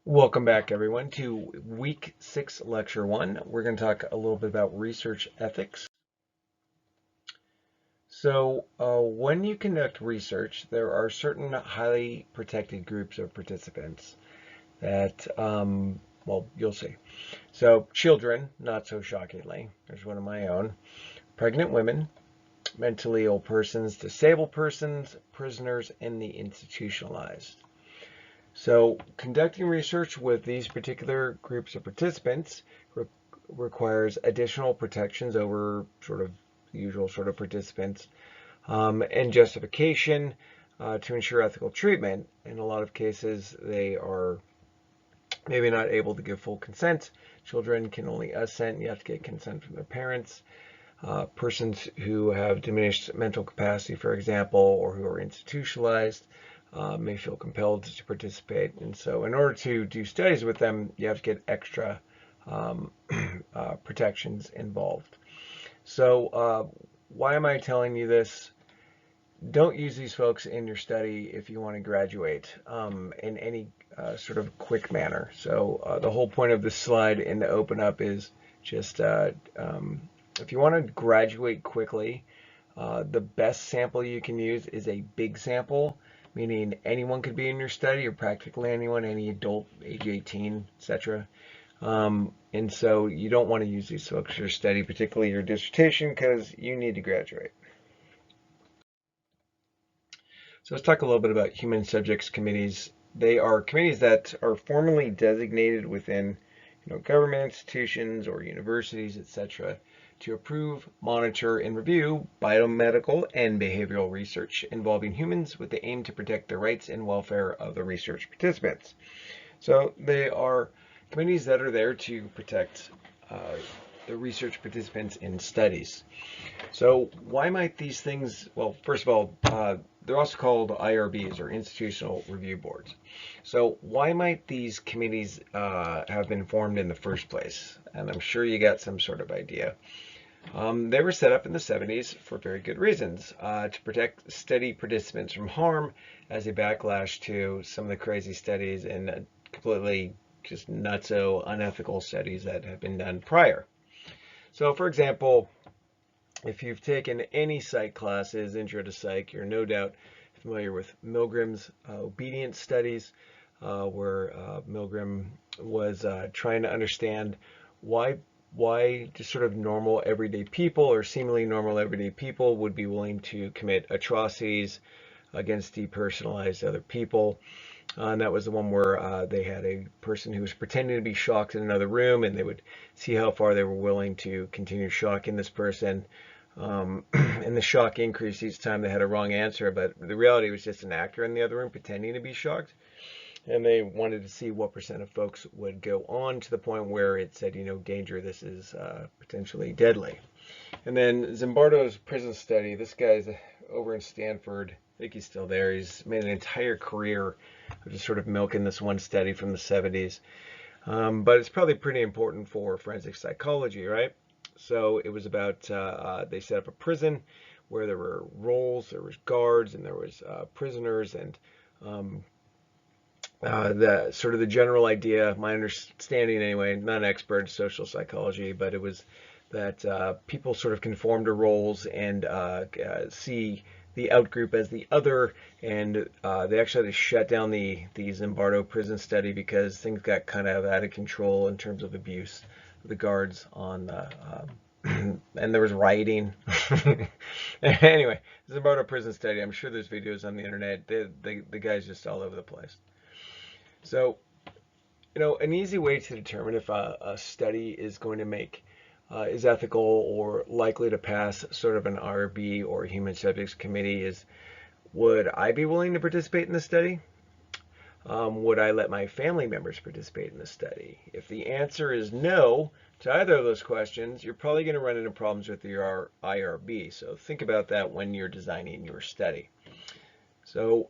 Welcome back, everyone, to Week 6, Lecture 1. We're going to talk a little bit about research ethics. So, when you conduct research, there are certain highly protected groups of participants that, well, you'll see. So, children, not so shockingly. There's one of my own. Pregnant women, mentally ill persons, disabled persons, prisoners, and the institutionalized. So conducting research with these particular groups of participants requires additional protections over sort of the usual sort of participants and justification to ensure ethical treatment. In a lot of cases, they are maybe not able to give full consent. Children can only assent. You have to get consent from their parents. Persons who have diminished mental capacity, for example, or who are institutionalized, may feel compelled to participate. And so in order to do studies with them, you have to get extra protections involved. So why am I telling you this? Don't use these folks in your study if you want to graduate in any sort of quick manner. So the whole point of this slide and to open up is just if you want to graduate quickly, the best sample you can use is a big sample, meaning anyone could be in your study, or practically anyone, any adult, age 18, etc. And so you don't want to use these folks for your study, particularly your dissertation, because you need to graduate. So let's talk a little bit about human subjects committees. They are committees that are formally designated within government institutions or universities, etc., to approve, monitor, and review biomedical and behavioral research involving humans with the aim to protect the rights and welfare of the research participants. So they are committees that are there to protect the research participants in studies. So why might these things, well, first of all, they're also called IRBs, or institutional review boards. So why might these committees have been formed in the first place? And I'm sure you got some sort of idea. They were set up in the 70s for very good reasons, to protect study participants from harm as a backlash to some of the crazy studies and completely just nutso unethical studies that have been done prior. So for example, if you've taken any psych classes, intro to psych, you're no doubt familiar with Milgram's obedience studies, where Milgram was trying to understand why just sort of normal everyday people, or seemingly normal everyday people, would be willing to commit atrocities against depersonalized other people. And that was the one where they had a person who was pretending to be shocked in another room, and they would see how far they were willing to continue shocking this person. And the shock increased each time they had a wrong answer, but the reality was just an actor in the other room pretending to be shocked. And they wanted to see what percent of folks would go on to the point where it said, danger, this is potentially deadly. And then Zimbardo's prison study, this guy's over in Stanford. I think he's still there. He's made an entire career of just sort of milking this one study from the 70s. But it's probably pretty important for forensic psychology, right? So it was about, they set up a prison where there were roles, there was guards, and there was prisoners, and the sort of the general idea, my understanding anyway, not an expert in social psychology, but it was that people sort of conform to roles and see the outgroup as the other, and they actually had to shut down the Zimbardo prison study because things got kind of out of control in terms of abuse of the guards on the and there was rioting. Anyway, Zimbardo prison study, I'm sure there's videos on the internet. The guy's just all over the place. So, an easy way to determine if a study is going to make is ethical or likely to pass sort of an IRB or human subjects committee is, would I be willing to participate in the study? Would I let my family members participate in the study? If the answer is no to either of those questions, you're probably going to run into problems with your IRB. So think about that when you're designing your study. So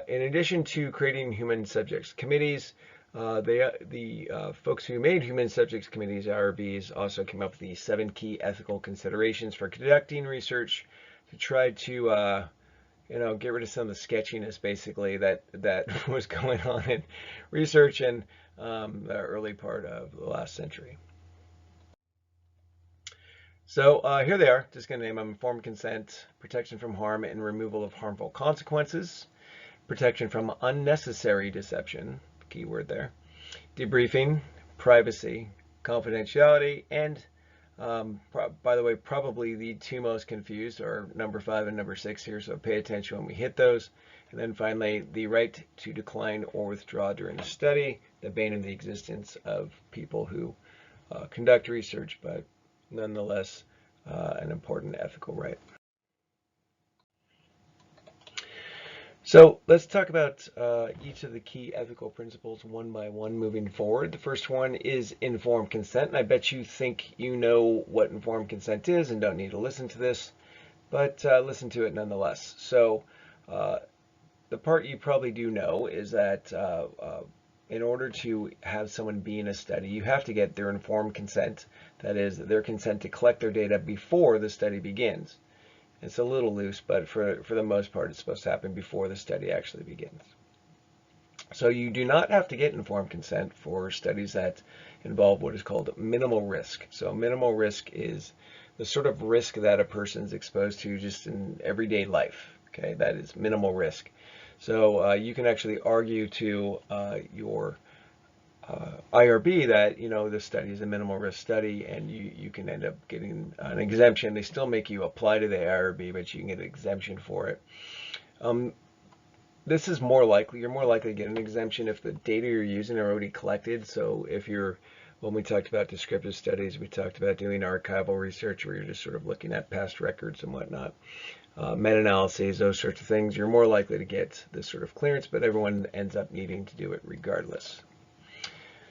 in addition to creating human subjects committees, the folks who made human subjects committees, IRBs, also came up with the 7 key ethical considerations for conducting research to try to get rid of some of the sketchiness basically that was going on in research in the early part of the last century. So here they are. Just going to name them: informed consent, protection from harm and removal of harmful consequences, protection from unnecessary deception, key word there, debriefing, privacy, confidentiality, and by the way, probably the two most confused are number 5 and number 6 here, so pay attention when we hit those. And then finally, the right to decline or withdraw during a study, the bane of the existence of people who conduct research, but nonetheless an important ethical right. So let's talk about each of the key ethical principles one by one moving forward. The first one is informed consent, and I bet you think you know what informed consent is and don't need to listen to this, but listen to it nonetheless. So the part you probably do know is that in order to have someone be in a study, you have to get their informed consent, that is, their consent to collect their data before the study begins. It's a little loose, but for the most part, it's supposed to happen before the study actually begins. So you do not have to get informed consent for studies that involve what is called minimal risk. So minimal risk is the sort of risk that a person is exposed to just in everyday life. Okay, that is minimal risk. So you can actually argue to your IRB that this study is a minimal risk study, and you can end up getting an exemption. They still make you apply to the IRB, but you can get an exemption for it. This is more likely, you're more likely to get an exemption if the data you're using are already collected. So if when we talked about descriptive studies, we talked about doing archival research where you're just sort of looking at past records and whatnot. Meta-analyses, those sorts of things, you're more likely to get this sort of clearance, but everyone ends up needing to do it regardless.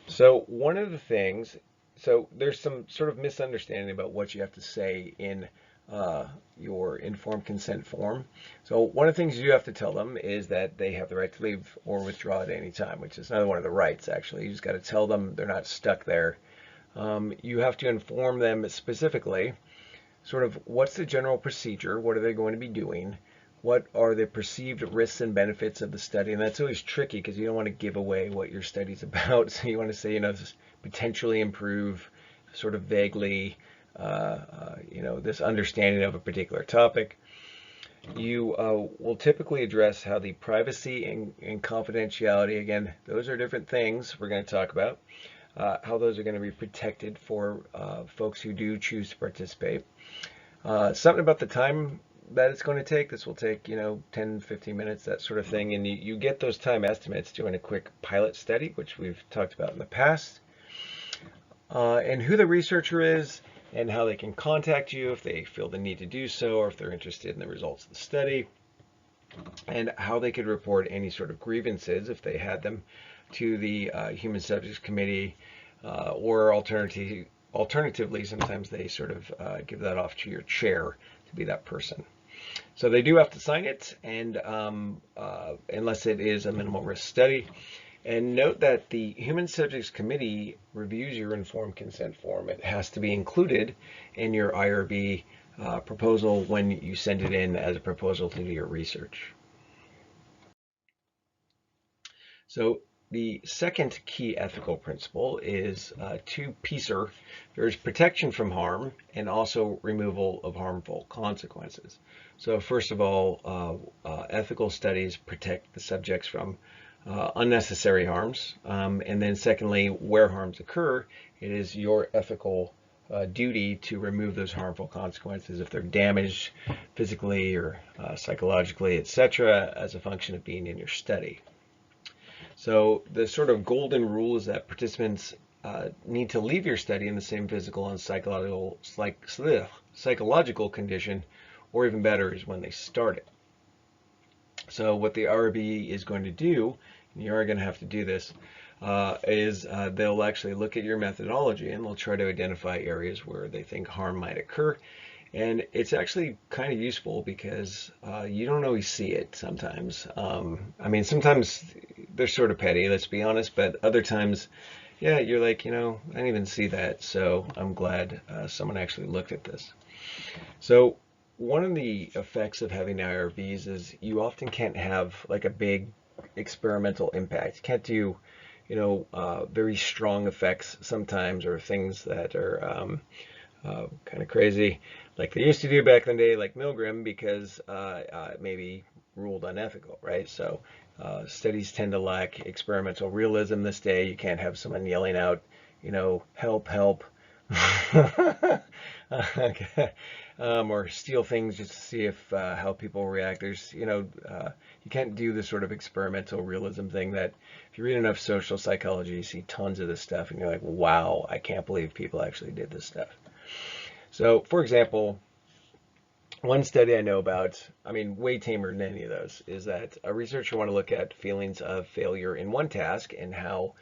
So one of the things, so there's some sort of misunderstanding about what you have to say in your informed consent form. So one of the things you have to tell them is that they have the right to leave or withdraw at any time, which is another one of the rights, actually. You just got to tell them they're not stuck there. You have to inform them specifically sort of what's the general procedure, what are they going to be doing, what are the perceived risks and benefits of the study. And that's always tricky because you don't want to give away what your study's about. So you want to say, this potentially improve sort of vaguely, this understanding of a particular topic. You will typically address how the privacy and confidentiality, again, those are different things we're going to talk about, how those are going to be protected for folks who do choose to participate. Something about the time that it's going to take. This will take, 10, 15 minutes, that sort of thing. And you get those time estimates doing a quick pilot study, which we've talked about in the past. And who the researcher is and how they can contact you if they feel the need to do so, or if they're interested in the results of the study, and how they could report any sort of grievances if they had them to the Human Subjects Committee, or alternatively, sometimes they sort of give that off to your chair to be that person. So they do have to sign it, and unless it is a minimal risk study. And note that the Human Subjects Committee reviews your informed consent form. It has to be included in your IRB proposal when you send it in as a proposal to do your research. So the second key ethical principle is two-piecer. There's protection from harm and also removal of harmful consequences. So first of all, ethical studies protect the subjects from unnecessary harms. And then secondly, where harms occur, it is your ethical duty to remove those harmful consequences if they're damaged physically or psychologically, etc., as a function of being in your study. So the sort of golden rule is that participants need to leave your study in the same physical and psychological condition, or even better, is when they start it. So what the IRB is going to do, and you are going to have to do this, is they'll actually look at your methodology and they'll try to identify areas where they think harm might occur. And it's actually kind of useful because you don't always see it sometimes. I mean, sometimes they're sort of petty, let's be honest, but other times, yeah, you're like, I didn't even see that. So I'm glad someone actually looked at this. So one of the effects of having IRBs is you often can't have like a big experimental impact. You can't do, very strong effects sometimes, or things that are kind of crazy, like they used to do back in the day, like Milgram, because it may be ruled unethical, right? So studies tend to lack experimental realism this day. You can't have someone yelling out, help, help, okay. Or steal things just to see if how people react. You can't do this sort of experimental realism thing that if you read enough social psychology, you see tons of this stuff, and you're like, wow, I can't believe people actually did this stuff. So, for example, one study I know about, I mean, way tamer than any of those, is that a researcher want to look at feelings of failure in one task and how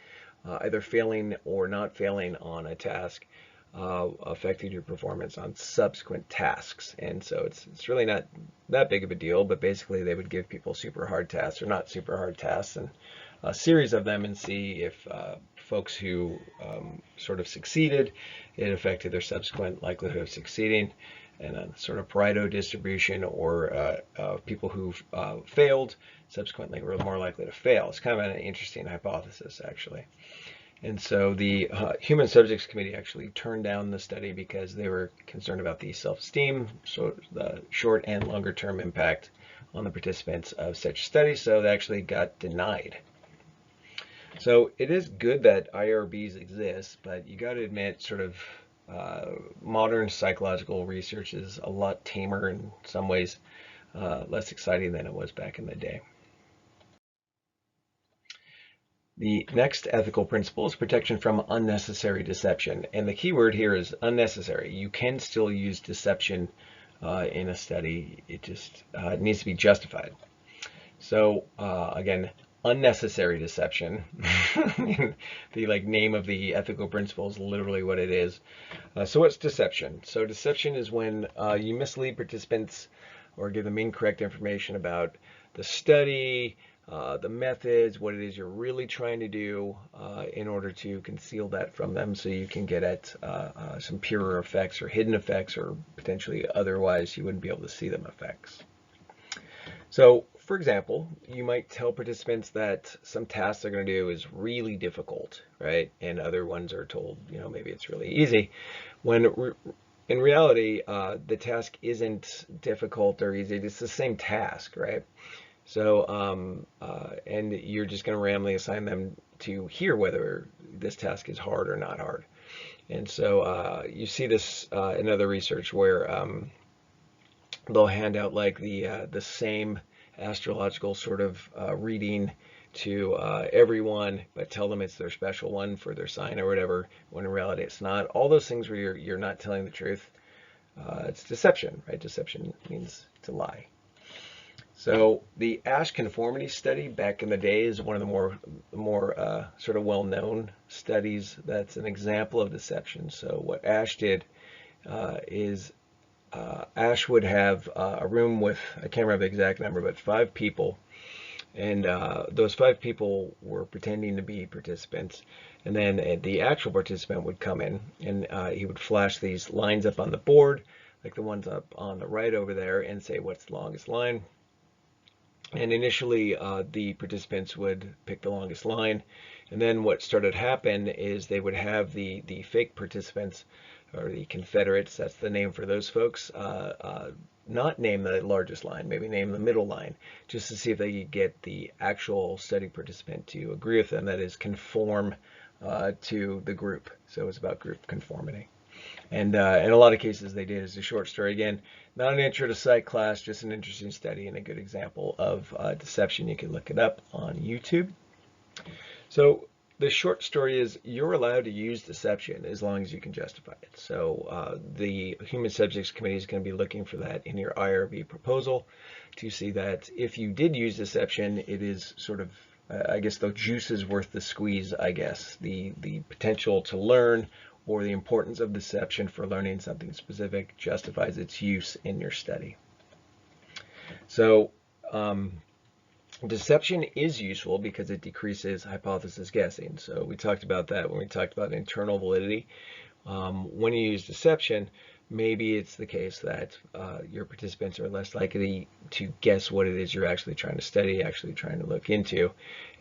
either failing or not failing on a task affected your performance on subsequent tasks. And so it's really not that big of a deal, but basically they would give people super hard tasks or not super hard tasks and a series of them and see if folks who sort of succeeded, it affected their subsequent likelihood of succeeding, and a sort of Pareto distribution, or people who failed subsequently were more likely to fail. It's kind of an interesting hypothesis, actually. And so the Human Subjects Committee actually turned down the study because they were concerned about the self-esteem, so the short and longer term impact on the participants of such studies, so they actually got denied. So it is good that IRBs exist, but you got to admit, sort of modern psychological research is a lot tamer, in some ways less exciting than it was back in the day. The next ethical principle is protection from unnecessary deception. And the key word here is unnecessary. You can still use deception in a study. It just needs to be justified. So again, unnecessary deception. The name of the ethical principle is literally what it is. So what's deception? So deception is when you mislead participants or give them incorrect information about the study, the methods, what it is you're really trying to do in order to conceal that from them, so you can get at some purer effects or hidden effects, or potentially otherwise you wouldn't be able to see them effects. So, for example, you might tell participants that some tasks they're going to do is really difficult, right? And other ones are told, maybe it's really easy. When in reality, the task isn't difficult or easy. It's the same task, right? So, and you're just going to randomly assign them to hear whether this task is hard or not hard. And so you see this in other research where they'll hand out like the same astrological sort of reading to everyone, but tell them it's their special one for their sign or whatever, when in reality it's not. All those things where you're not telling the truth, it's deception, right? Deception means to lie. So the Ash conformity study back in the day is one of the more sort of well-known studies that's an example of deception. So what Ash did is Ash would have a room with, I can't remember the exact number, but 5 people. And those 5 people were pretending to be participants. And then the actual participant would come in, and he would flash these lines up on the board, like the ones up on the right over there, and say, what's the longest line? And initially, the participants would pick the longest line. And then what started to happen is they would have the fake participants, or the Confederates, that's the name for those folks, not name the largest line, maybe name the middle line, just to see if they could get the actual study participant to agree with them, that is, conform to the group. So it's about group conformity. And in a lot of cases they did. As a short story, again, not an intro to psych class, just an interesting study and a good example of deception. You can look it up on YouTube. So the short story is you're allowed to use deception as long as you can justify it. So the Human Subjects Committee is going to be looking for that in your IRB proposal to see that if you did use deception, it is sort of, I guess the juice is worth the squeeze, I guess. The potential to learn, or the importance of deception for learning something specific, justifies its use in your study. So deception is useful because it decreases hypothesis guessing. So we talked about that when we talked about internal validity. When you use deception, maybe it's the case that your participants are less likely to guess what it is you're actually trying to study, actually trying to look into,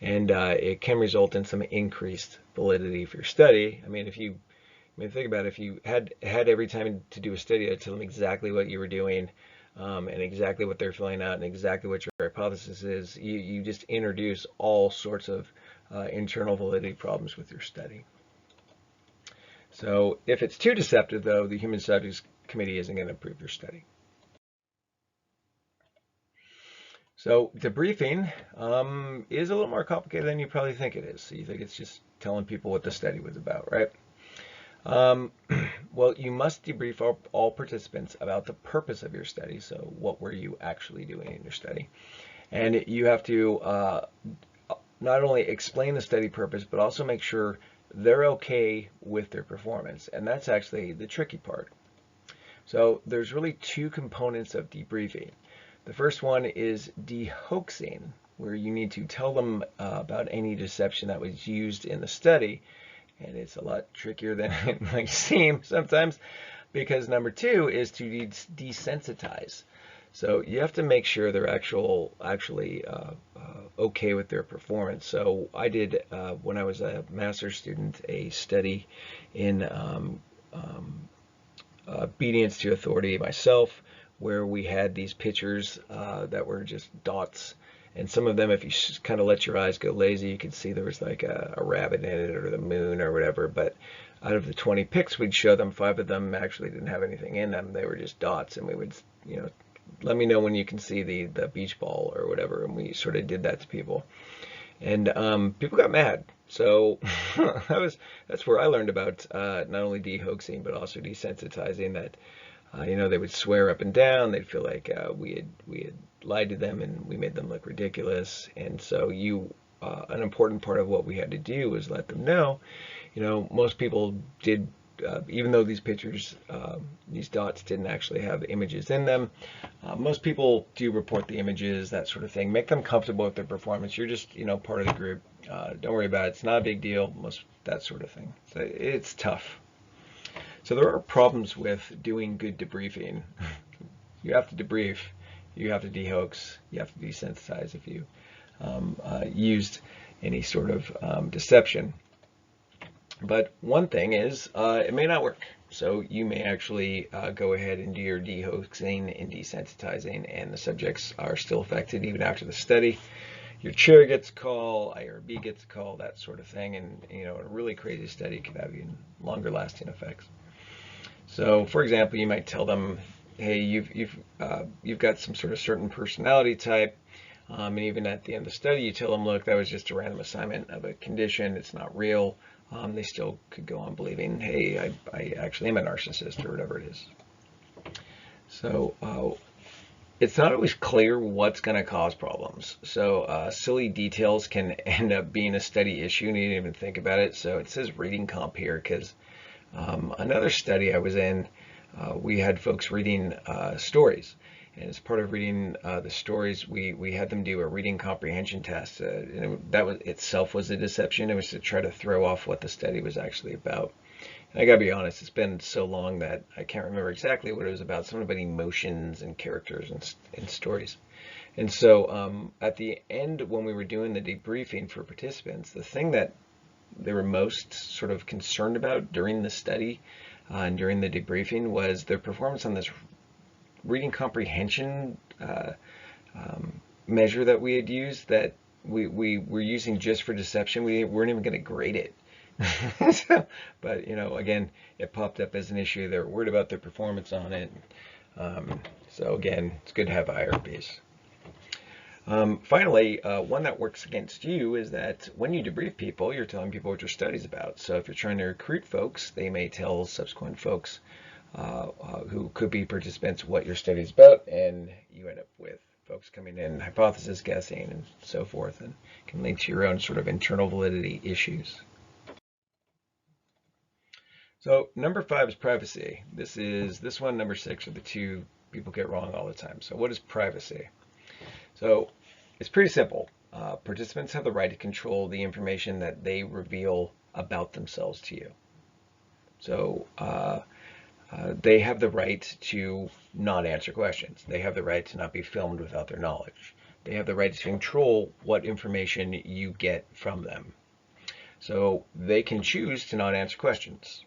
and it can result in some increased validity for your study. I mean, think about it, if you had every time to do a study to tell them exactly what you were doing, and exactly what they're filling out and exactly what your hypothesis is, you just introduce all sorts of internal validity problems with your study. So if it's too deceptive, though, the Human Subjects Committee isn't going to approve your study. So debriefing is a little more complicated than you probably think it is. So you think it's just telling people what the study was about, right? Well, you must debrief all participants about the purpose of your study. So what were you actually doing in your study? And you have to not only explain the study purpose, but also make sure they're okay with their performance. And that's actually the tricky part. So there's really two components of debriefing. The first one is de-hoaxing, where you need to tell them about any deception that was used in the study. And it's a lot trickier than it might seem sometimes, because number two is to desensitize. So you have to make sure they're actually okay with their performance. So I did, when I was a master's student, a study in obedience to authority myself, where we had these pictures that were just dots. And some of them, if you kind of let your eyes go lazy, you could see there was like a rabbit in it or the moon or whatever. But out of the 20 pics we'd show them, 5 of them actually didn't have anything in them. They were just dots. And we would, let me know when you can see the beach ball or whatever. And we sort of did that to people. And people got mad. So that's where I learned about not only de-hoaxing, but also desensitizing, that they would swear up and down. They'd feel like we had lied to them and we made them look ridiculous. And so an important part of what we had to do was let them know, most people did, even though these pictures, these dots didn't actually have images in them, most people do report the images, that sort of thing. Make them comfortable with their performance. You're just, part of the group. Don't worry about it. It's not a big deal. That sort of thing. So it's tough. So there are problems with doing good debriefing. You have to debrief, you have to de-hoax, you have to desensitize if you used any sort of deception. But one thing is, it may not work. So you may actually go ahead and do your de-hoaxing and desensitizing, and the subjects are still affected even after the study. Your chair gets a call, IRB gets a call, that sort of thing, and a really crazy study could have even longer lasting effects. So, for example, you might tell them, "Hey, you've got some sort of certain personality type," and even at the end of the study, you tell them, "Look, that was just a random assignment of a condition; it's not real." They still could go on believing, "Hey, I actually am a narcissist," or whatever it is. So, it's not always clear what's going to cause problems. So, silly details can end up being a study issue, and you didn't even think about it. So it says reading comp here because another study I was in, we had folks reading stories, and as part of reading the stories, we had them do a reading comprehension test. That itself was a deception. It was to try to throw off what the study was actually about. And I gotta be honest, it's been so long that I can't remember exactly what it was about. Something about emotions and characters and stories. And so at the end, when we were doing the debriefing for participants, the thing that they were most sort of concerned about during the study and during the debriefing was their performance on this reading comprehension measure that we had used, that we were using just for deception. We weren't even going to grade it. But again, it popped up as an issue. They were worried about their performance on it. So again, it's good to have IRBs. Finally, one that works against you is that when you debrief people, you're telling people what your study's about. So if you're trying to recruit folks, they may tell subsequent folks who could be participants what your study's about, and you end up with folks coming in hypothesis guessing and so forth, and can lead to your own sort of internal validity issues. So number 5 is privacy. This one, number 6 are the two people get wrong all the time. So what is privacy? So it's pretty simple. Participants have the right to control the information that they reveal about themselves to you. So They have the right to not answer questions. They have the right to not be filmed without their knowledge. They have the right to control what information you get from them. So they can choose to not answer questions.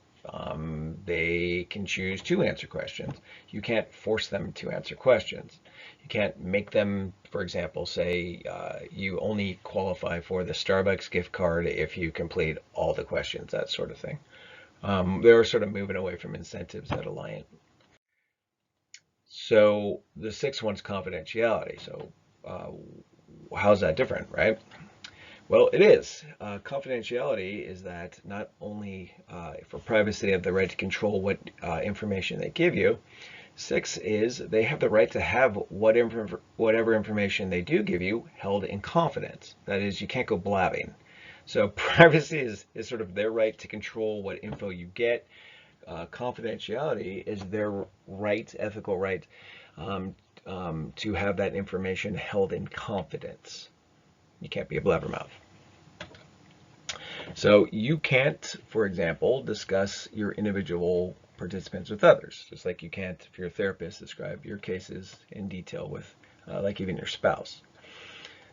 They can choose to answer questions. You can't force them to answer questions. You can't make them, for example, say you only qualify for the Starbucks gift card if you complete all the questions, that sort of thing. They're sort of moving away from incentives at Alliant. So the sixth one's confidentiality. So how's that different, right? Well, it is. Confidentiality is that not only for privacy, they have the right to control what information they give you. Six is they have the right to have whatever information they do give you held in confidence. That is, you can't go blabbing. So privacy is sort of their right to control what info you get. Confidentiality is their right, ethical right, to have that information held in confidence. You can't be a blabbermouth. So you can't, for example, discuss your individual participants with others, just like you can't, if you're a therapist, describe your cases in detail with, like even your spouse.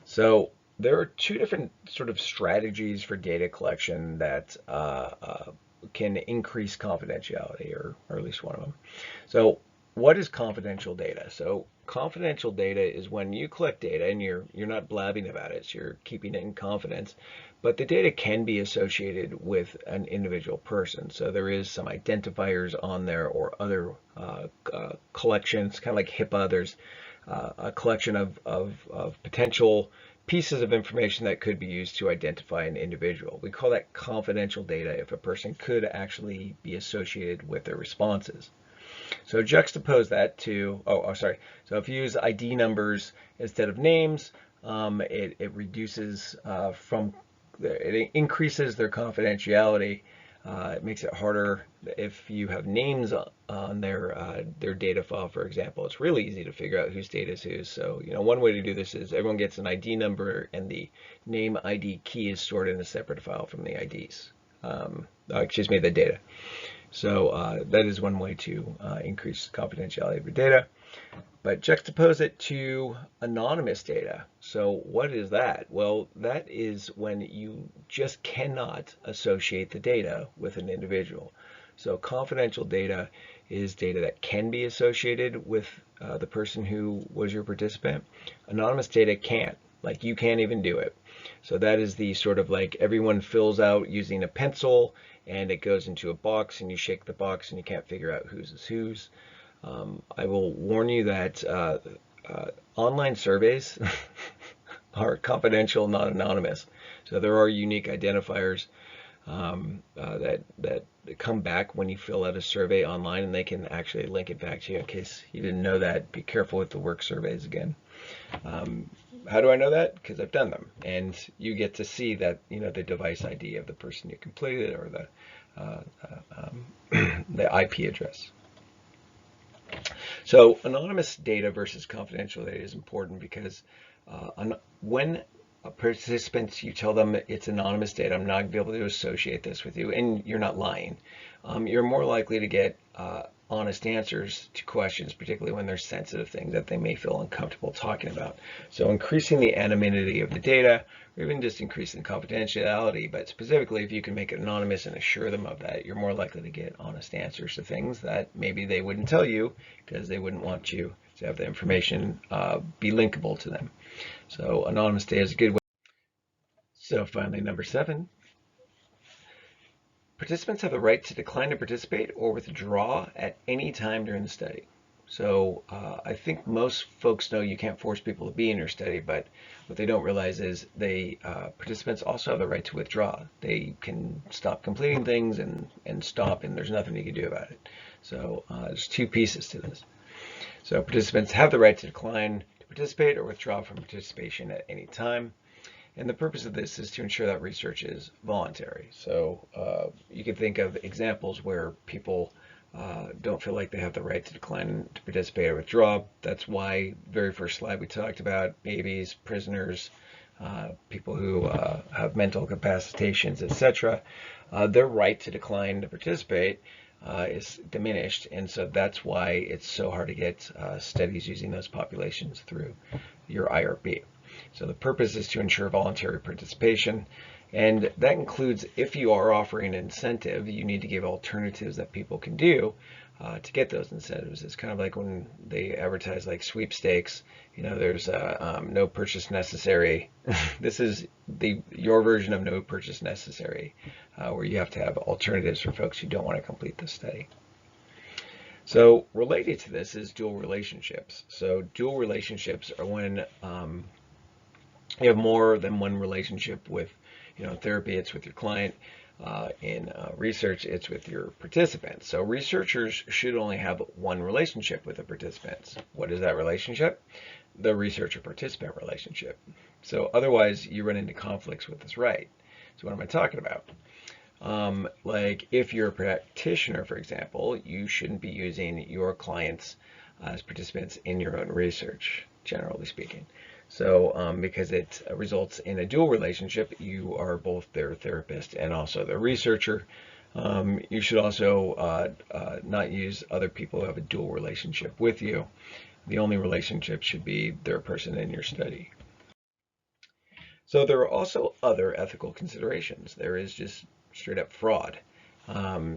So there are two different sort of strategies for data collection that can increase confidentiality, or at least one of them. So what is confidential data? So confidential data is when you collect data and you're not blabbing about it, so you're keeping it in confidence, but the data can be associated with an individual person. So there is some identifiers on there or other collections, kind of like HIPAA. There's a collection of potential pieces of information that could be used to identify an individual. We call that confidential data if a person could actually be associated with their responses. So juxtapose that to, so if you use ID numbers instead of names, it reduces it increases their confidentiality. It makes it harder if you have names on their data file, for example. It's really easy to figure out whose data is whose. So, one way to do this is everyone gets an ID number and the name ID key is stored in a separate file from the IDs. The data. So that is one way to increase confidentiality of your data. But juxtapose it to anonymous data. So what is that? Well, that is when you just cannot associate the data with an individual. So confidential data is data that can be associated with the person who was your participant. Anonymous data can't. Like, you can't even do it. So that is the sort of like everyone fills out using a pencil and it goes into a box and you shake the box and you can't figure out whose is whose. I will warn you that online surveys are confidential, not anonymous. So there are unique identifiers that come back when you fill out a survey online, and they can actually link it back to you. In case you didn't know that, be careful with the work surveys again. How do I know that? Because I've done them, and you get to see that the device ID of the person you completed, or the IP address. So anonymous data versus confidential data is important because when participants, you tell them it's anonymous data, I'm not going to be able to associate this with you, and you're not lying, you're more likely to get honest answers to questions, particularly when they're sensitive things that they may feel uncomfortable talking about. So increasing the anonymity of the data, or even just increasing confidentiality, but specifically if you can make it anonymous and assure them of that, you're more likely to get honest answers to things that maybe they wouldn't tell you because they wouldn't want you to have the information be linkable to them. So anonymous data is a good way. So finally, number 7. Participants have the right to decline to participate or withdraw at any time during the study. So I think most folks know you can't force people to be in your study, but what they don't realize is participants also have the right to withdraw. They can stop completing things and stop, and there's nothing you can do about it. So there's two pieces to this. So participants have the right to decline to participate or withdraw from participation at any time. And the purpose of this is to ensure that research is voluntary. So you can think of examples where people don't feel like they have the right to decline to participate or withdraw. That's why very first slide we talked about babies, prisoners, people who have mental incapacitations, etc. Their right to decline to participate is diminished, and so that's why it's so hard to get studies using those populations through your IRB. So the purpose is to ensure voluntary participation, and that includes, if you are offering an incentive, you need to give alternatives that people can do to get those incentives. It's kind of like when they advertise like sweepstakes, there's no purchase necessary. This is your version of no purchase necessary, where you have to have alternatives for folks who don't want to complete the study. So related to this is dual relationships. So dual relationships are when you have more than one relationship with, therapy, it's with your client. In research, it's with your participants. So researchers should only have one relationship with the participants. What is that relationship? The researcher-participant relationship. So otherwise, you run into conflicts with this right. So what am I talking about? Like if you're a practitioner, for example, you shouldn't be using your clients as participants in your own research, generally speaking. So because it results in a dual relationship, you are both their therapist and also their researcher. You should also not use other people who have a dual relationship with you. The only relationship should be their person in your study. So there are also other ethical considerations. There is just straight up fraud.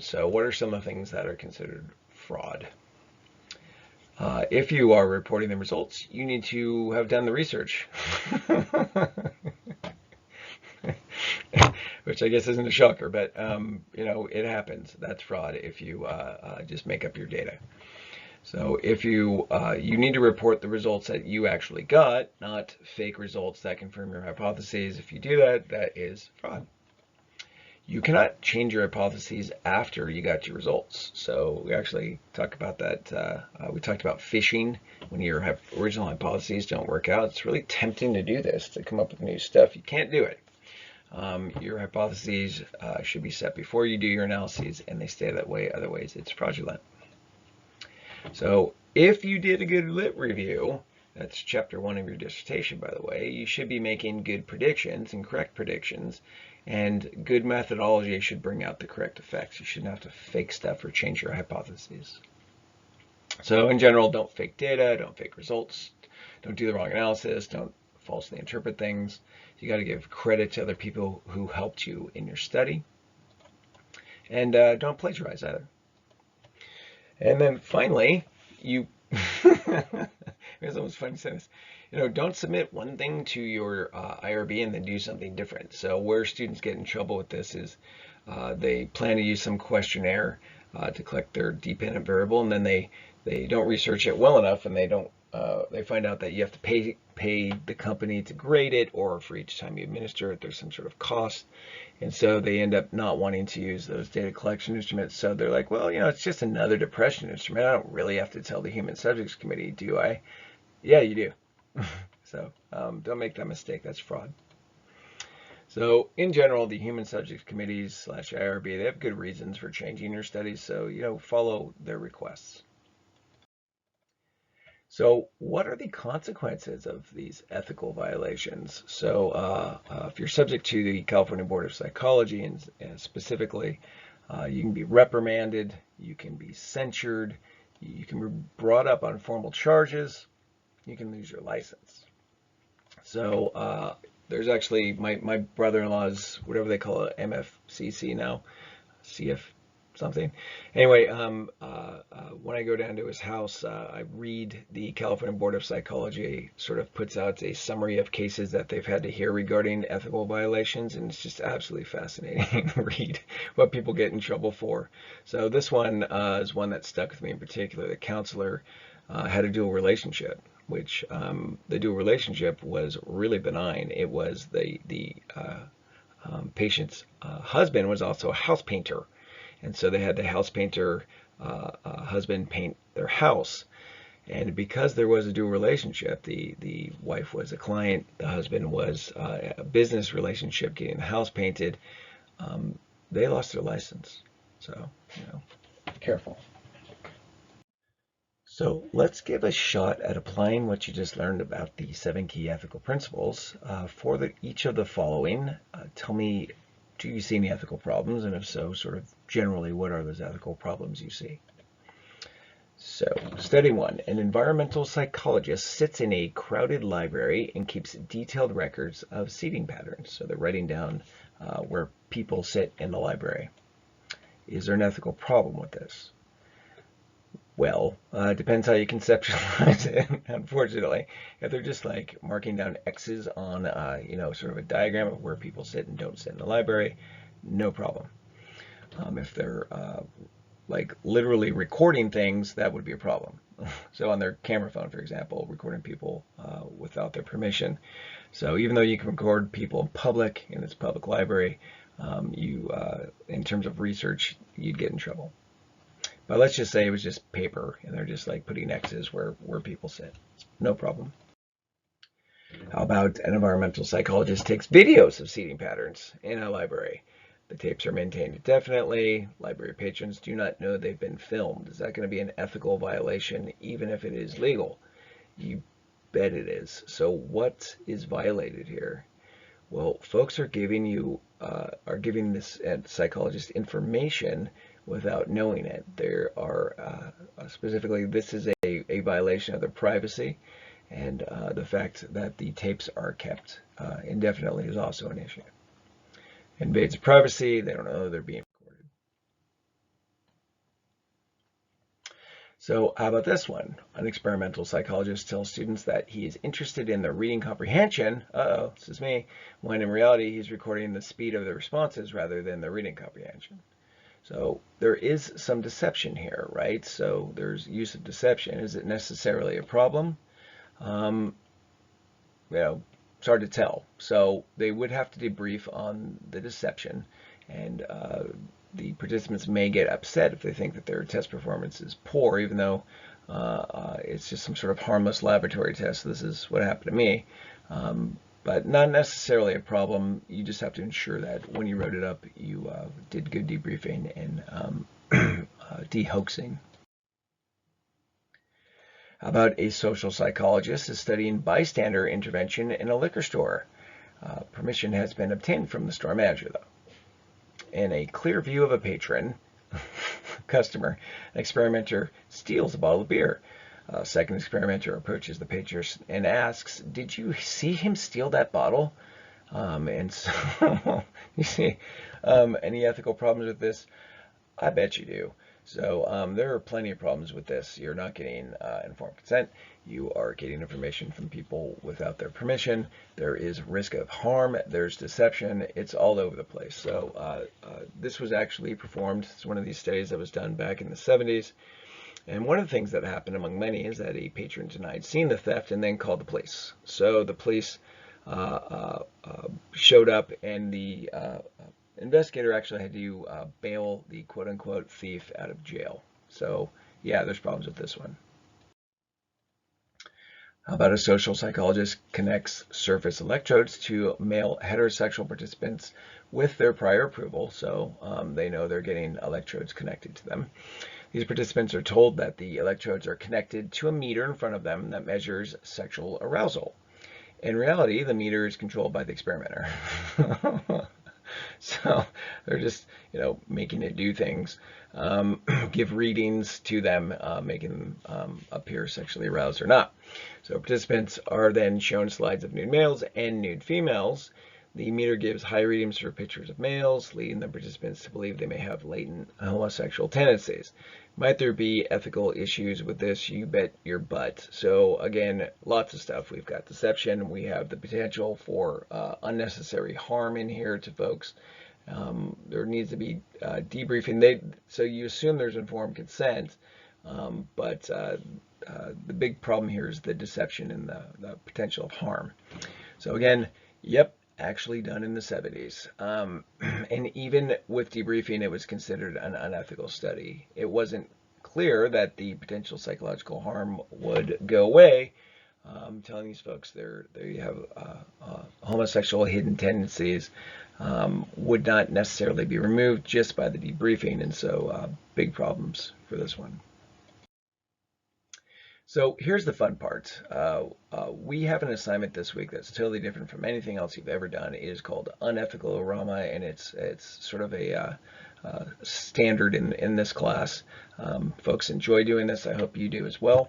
So what are some of the things that are considered fraud? If you are reporting the results, you need to have done the research, which I guess isn't a shocker, but it happens. That's fraud if you just make up your data. So if you need to report the results that you actually got, not fake results that confirm your hypotheses. If you do that, that is fraud. You cannot change your hypotheses after you got your results. So we actually talk about that. We talked about phishing when your original hypotheses don't work out. It's really tempting to do this, to come up with new stuff. You can't do it. Your hypotheses should be set before you do your analyses, and they stay that way. Otherwise, it's fraudulent. So if you did a good lit review, that's chapter 1 of your dissertation, by the way, you should be making good predictions and correct predictions. And good methodology should bring out the correct effects. You shouldn't have to fake stuff or change your hypotheses. So in general, don't fake data, don't fake results, don't do the wrong analysis, don't falsely interpret things. You got to give credit to other people who helped you in your study. And don't plagiarize either. And then finally, it's almost fun to say this. Don't submit one thing to your IRB and then do something different. So where students get in trouble with this is they plan to use some questionnaire to collect their dependent variable, and then they don't research it well enough, and they find out that you have to pay the company to grade it, or for each time you administer it, there's some sort of cost. And so they end up not wanting to use those data collection instruments. So they're like, well, it's just another depression instrument. I don't really have to tell the Human Subjects Committee, do I? Yeah, you do. So don't make that mistake. That's fraud. So in general, the Human Subjects Committees / IRB, they have good reasons for changing your studies. So, follow their requests. So what are the consequences of these ethical violations? So if you're subject to the California Board of Psychology, and specifically, you can be reprimanded, you can be censured, you can be brought up on formal charges, you can lose your license. So there's actually my brother-in-law's, whatever they call it, MFCC now, CF something. Anyway, when I go down to his house, I read the California Board of Psychology sort of puts out a summary of cases that they've had to hear regarding ethical violations, and it's just absolutely fascinating to read what people get in trouble for. So this one is one that stuck with me in particular. The counselor had a dual relationship, which the dual relationship was really benign. It was the patient's husband was also a house painter. And so they had the house painter husband paint their house. And because there was a dual relationship, the wife was a client, the husband was a business relationship getting the house painted, they lost their license. So, careful. So let's give a shot at applying what you just learned about the 7 key ethical principles. For each of the following, tell me do you see any ethical problems? And if so, sort of generally, what are those ethical problems you see? So, study 1. An environmental psychologist sits in a crowded library and keeps detailed records of seating patterns. So they're writing down where people sit in the library. Is there an ethical problem with this? Well, it depends how you conceptualize it, unfortunately. If they're just like marking down X's on, sort of a diagram of where people sit and don't sit in the library, no problem. If they're like literally recording things, that would be a problem. So on their camera phone, for example, recording people without their permission. So even though you can record people in public, in this public library, in terms of research, you'd get in trouble. But let's just say it was just paper and they're just like putting X's where people sit. No problem. How about an environmental psychologist takes videos of seating patterns in a library? The tapes are maintained indefinitely. Library patrons do not know they've been filmed. Is that going to be an ethical violation, even if it is legal? You bet it is. So what is violated here? Well, folks are giving this psychologist information without knowing it. There are specifically, this is a violation of their privacy, and the fact that the tapes are kept indefinitely is also an issue. Invades privacy. They don't know they're being recorded. So how about this one? An experimental psychologist tells students that he is interested in their reading comprehension, this is me, when in reality he's recording the speed of the responses rather than their reading comprehension. So there is some deception here, right? So there's use of deception. Is it necessarily a problem? It's hard to tell. So they would have to debrief on the deception, and the participants may get upset if they think that their test performance is poor, even though it's just some sort of harmless laboratory test. This is what happened to me. But not necessarily a problem. You just have to ensure that when you wrote it up, you did good debriefing and de-hoaxing. How about a social psychologist is studying bystander intervention in a liquor store? Permission has been obtained from the store manager, though. In a clear view of a patron, customer, an experimenter steals a bottle of beer. Second experimenter approaches the patron and asks, "Did you see him steal that bottle?" And so, you see, any ethical problems with this? I bet you do. So there are plenty of problems with this. You're not getting informed consent. You are getting information from people without their permission. There is risk of harm. There's deception. It's all over the place. So this was actually performed. It's one of these studies that was done back in the 70s. And one of the things that happened among many is that a patron denied seeing the theft and then called the police. So the police showed up, and the investigator actually had to bail the quote-unquote thief out of jail. So yeah, there's problems with this one. How about a social psychologist connects surface electrodes to male heterosexual participants with their prior approval, so they know they're getting electrodes connected to them. These participants are told that the electrodes are connected to a meter in front of them that measures sexual arousal. In reality, the meter is controlled by the experimenter. So they're just, making it do things, give readings to them, making them appear sexually aroused or not. So participants are then shown slides of nude males and nude females. The meter gives high readings for pictures of males, leading the participants to believe they may have latent homosexual tendencies. Might there be ethical issues with this? You bet your butt. So again, lots of stuff. We've got deception. We have the potential for unnecessary harm in here to folks. There needs to be debriefing. So you assume there's informed consent, but the big problem here is the deception and the potential of harm. So again, yep, actually done in the 70s. And even with debriefing, it was considered an unethical study. It wasn't clear that the potential psychological harm would go away. Telling these folks they have homosexual hidden tendencies would not necessarily be removed just by the debriefing, and so big problems for this one. So here's the fun part. We have an assignment this week that's totally different from anything else you've ever done. It is called Unethical Aroma, and it's sort of a standard in this class. Folks enjoy doing this. I hope you do as well.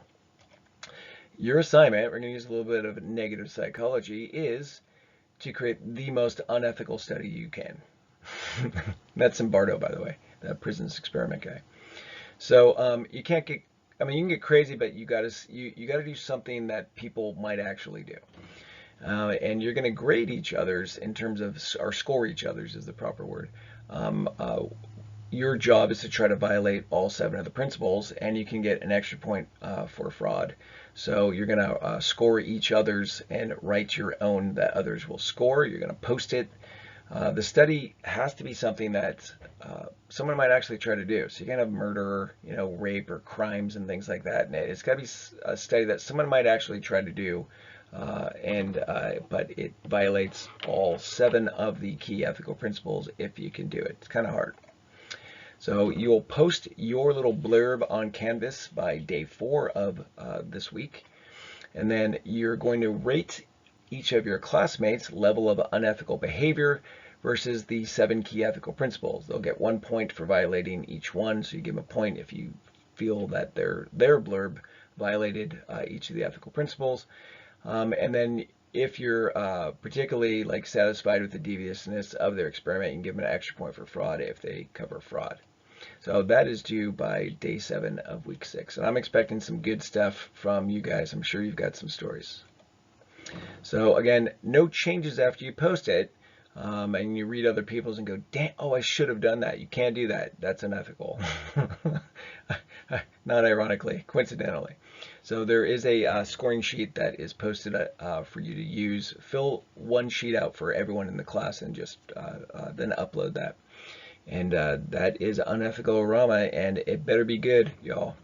Your assignment, we're going to use a little bit of negative psychology, is to create the most unethical study you can. That's Zimbardo, by the way, the prisons experiment guy. So you can't get, I mean, you can get crazy, but you got to do something that people might actually do. And you're going to grade each other's in terms of, or score each other's is the proper word. Your job is to try to violate all 7 of the principles, and you can get an extra point for fraud. So you're going to score each other's and write your own that others will score. You're going to post it. The study has to be something that someone might actually try to do. So you can't have murder, rape or crimes and things like that. And it's got to be a study that someone might actually try to do, but it violates all 7 of the key ethical principles if you can do it. It's kind of hard. So you'll post your little blurb on Canvas by day 4 of this week. And then you're going to rate each of your classmates' level of unethical behavior versus the 7 key ethical principles. They'll get 1 point for violating each one. So you give them a point if you feel that their blurb violated each of the ethical principles. And then if you're particularly satisfied with the deviousness of their experiment, you can give them an extra point for fraud if they cover fraud. So that is due by day 7 of week 6. And I'm expecting some good stuff from you guys. I'm sure you've got some stories. So again, no changes after you post it. And you read other people's and go, damn, oh, I should have done that. You can't do that. That's unethical. Not ironically, coincidentally. So there is a scoring sheet that is posted for you to use. Fill one sheet out for everyone in the class and just then upload that. And that is Unethical Aroma, and it better be good, y'all.